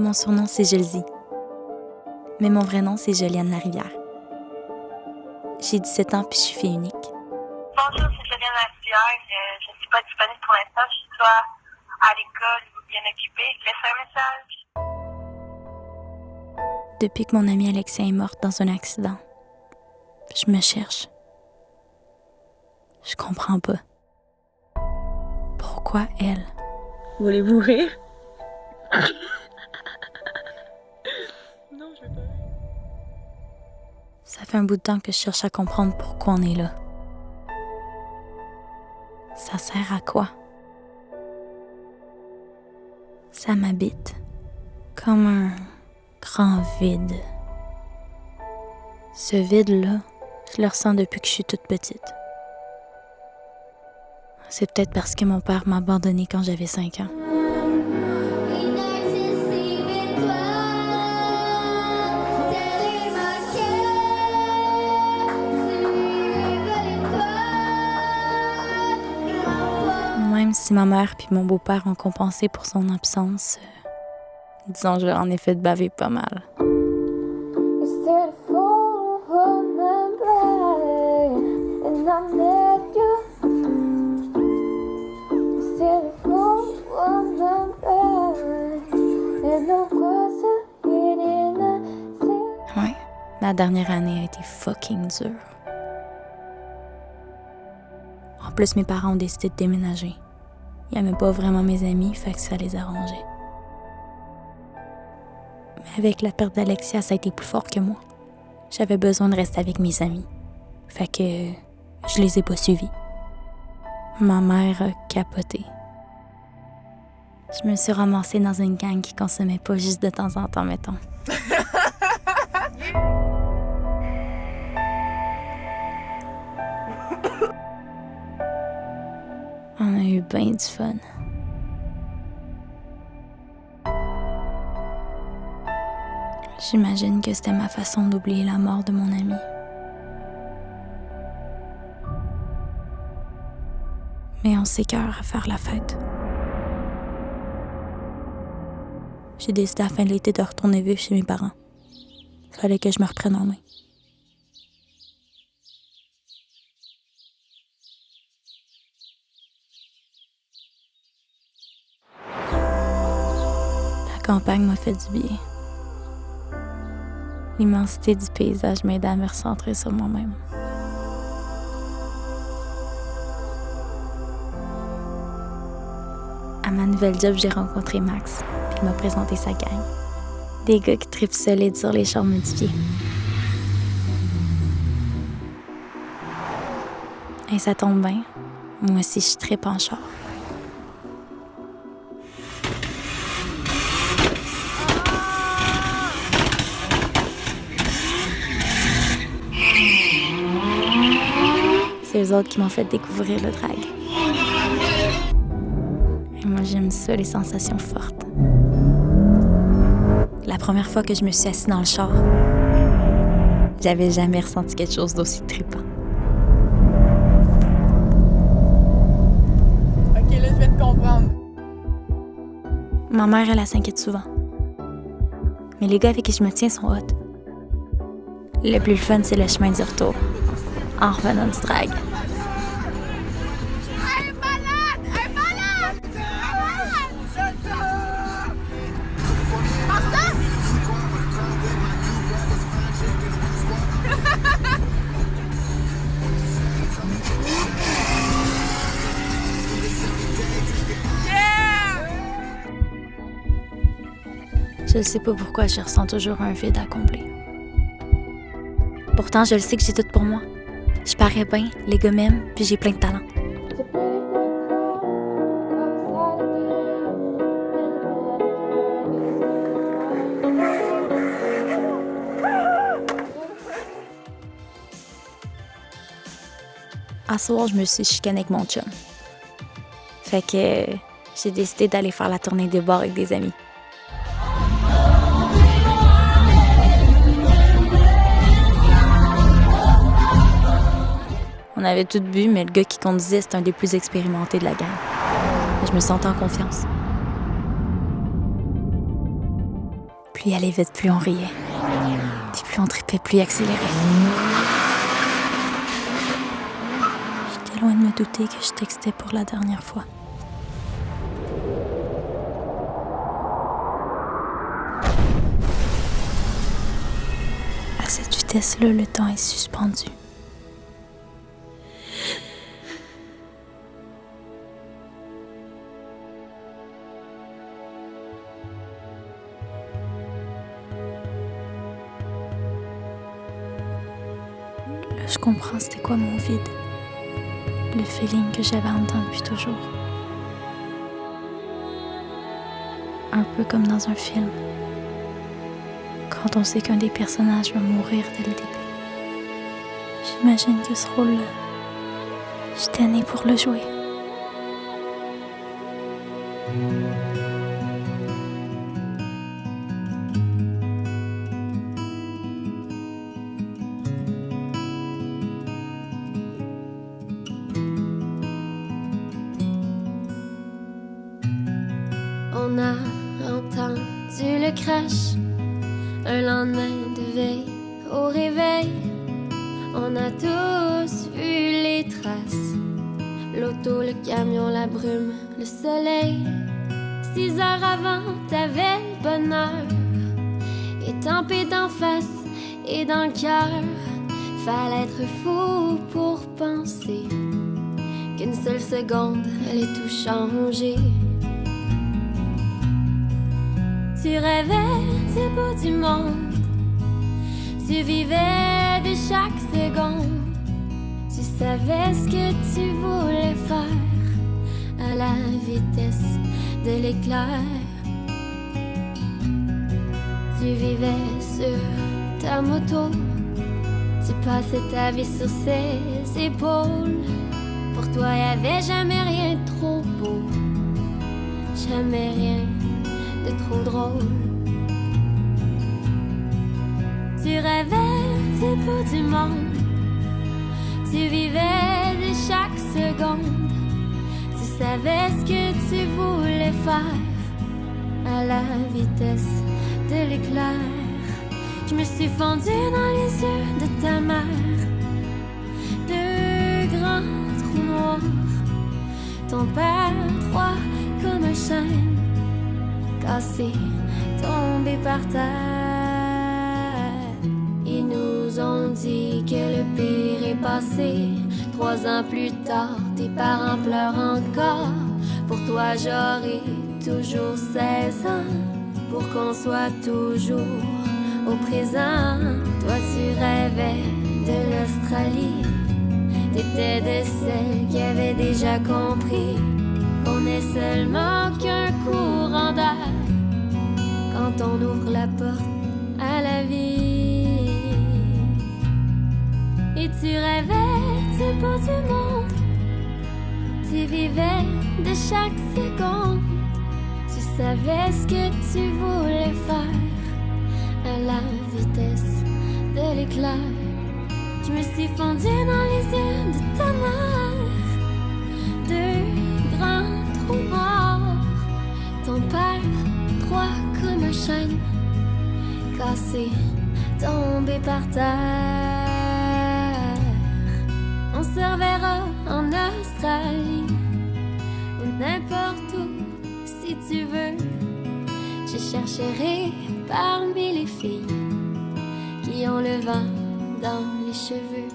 Mon surnom, c'est Julzie. Mais mon vrai nom, c'est Joliane Larivière. J'ai 17 ans puis je suis fille unique. Bonjour, c'est Joliane Larivière. Je ne suis pas disponible pour l'instant. Je suis soit à l'école ou bien occupée. Laissez un message. Depuis que mon amie Alexia est morte dans un accident, je me cherche. Je comprends pas. Pourquoi elle? Voulez-vous rire? Non, je veux pas rire. Ça fait un bout de temps que je cherche à comprendre pourquoi on est là. Ça sert à quoi? Ça m'habite comme un grand vide. Ce vide-là, je le ressens depuis que je suis toute petite. C'est peut-être parce que mon père m'a abandonnée quand j'avais 5 ans. Même si ma mère puis mon beau-père ont compensé pour son absence, disons, je leur en ai fait baver pas mal. Ouais, la dernière année a été fucking dure. En plus, mes parents ont décidé de déménager. Ils n'aimaient pas vraiment mes amis, fait que ça les arrangeait. Mais avec la perte d'Alexia, ça a été plus fort que moi. J'avais besoin de rester avec mes amis. Fait que je les ai pas suivis. Ma mère a capoté. Je me suis ramassée dans une gang qui consommait pas juste de temps en temps, mettons. On a eu bien du fun. J'imagine que c'était ma façon d'oublier la mort de mon ami. Mais on s'écœure à faire la fête. J'ai décidé à la fin de l'été de retourner vivre chez mes parents. Fallait que je me reprenne en main. La campagne m'a fait du bien. L'immensité du paysage m'aidait à me recentrer sur moi-même. À ma nouvelle job, j'ai rencontré Max, puis il m'a présenté sa gang. Des gars qui trippent solides sur les chars modifiés. Et ça tombe bien, moi aussi je trippe en char. C'est eux autres qui m'ont fait découvrir le drag. Et moi, j'aime ça, les sensations fortes. La première fois que je me suis assise dans le char, j'avais jamais ressenti quelque chose d'aussi trippant. Ok, là, je vais te comprendre. Ma mère, elle s'inquiète souvent. Mais les gars avec qui je me tiens sont hot. Le plus fun, c'est le chemin du retour, en revenant du drag. Je sais pas pourquoi je ressens toujours un vide à combler. Pourtant, je le sais que j'ai tout pour moi. Je parais bien, les gars m'aiment, puis j'ai plein de talent. À ce soir, je me suis chicanée avec mon chum. Fait que j'ai décidé d'aller faire la tournée des bars avec des amis. On avait tout bu, mais le gars qui conduisait, c'était un des plus expérimentés de la gang. Je me sentais en confiance. Plus il allait vite, plus on riait. Puis plus on tripait, plus il accélérait. J'étais loin de me douter que je textais pour la dernière fois. À cette vitesse-là, le temps est suspendu. Là, je comprends c'était quoi mon vide. Le feeling que j'avais en dedans depuis toujours. Un peu comme dans un film. Quand on sait qu'un des personnages va mourir dès le début. J'imagine que ce rôle-là, j'étais née pour le jouer. On a entendu le crash, un lendemain de veille au réveil. On a tous vu les traces, l'auto, le camion, la brume, le soleil. 6 heures avant, t'avais le bonheur, étampé d'en face et dans le cœur. Fallait être fou pour penser qu'une seule seconde allait tout changer. Tu rêvais du bout du monde, tu vivais de chaque seconde. Tu savais ce que tu voulais faire à la vitesse de l'éclair. Tu vivais sur ta moto, tu passais ta vie sur ses épaules. Pour toi, y avait jamais rien de trop beau, jamais rien de trop drôle. Tu rêvais du bout du monde, tu vivais de chaque seconde. Tu savais ce que tu voulais faire à la vitesse de l'éclair. Je me suis fondue dans les yeux de ta mère, 2 grands trous noirs. Ton père, 3 comme un chêne, cassé, tombé par terre. Ils nous ont dit que le pire est passé. 3 ans plus tard, tes parents pleurent encore. Pour toi, j'aurai toujours 16 ans, pour qu'on soit toujours au présent. Toi, tu rêvais de l'Australie, t'étais de celles qui avaient déjà compris qu'on est seulement qu'un courant d'air quand on ouvre la porte à la vie. Et tu rêvais du bout du monde, tu vivais de chaque seconde. Tu savais ce que tu voulais faire à la vitesse de l'éclair. Je me suis fondue dans les yeux de ta mère, 2 grands trous noirs. Ton père, 3 comme un chêne, cassé, tombé par terre. On se reverra en Australie ou n'importe où si tu veux. Je chercherai parmi les filles qui ont le vent dans les cheveux.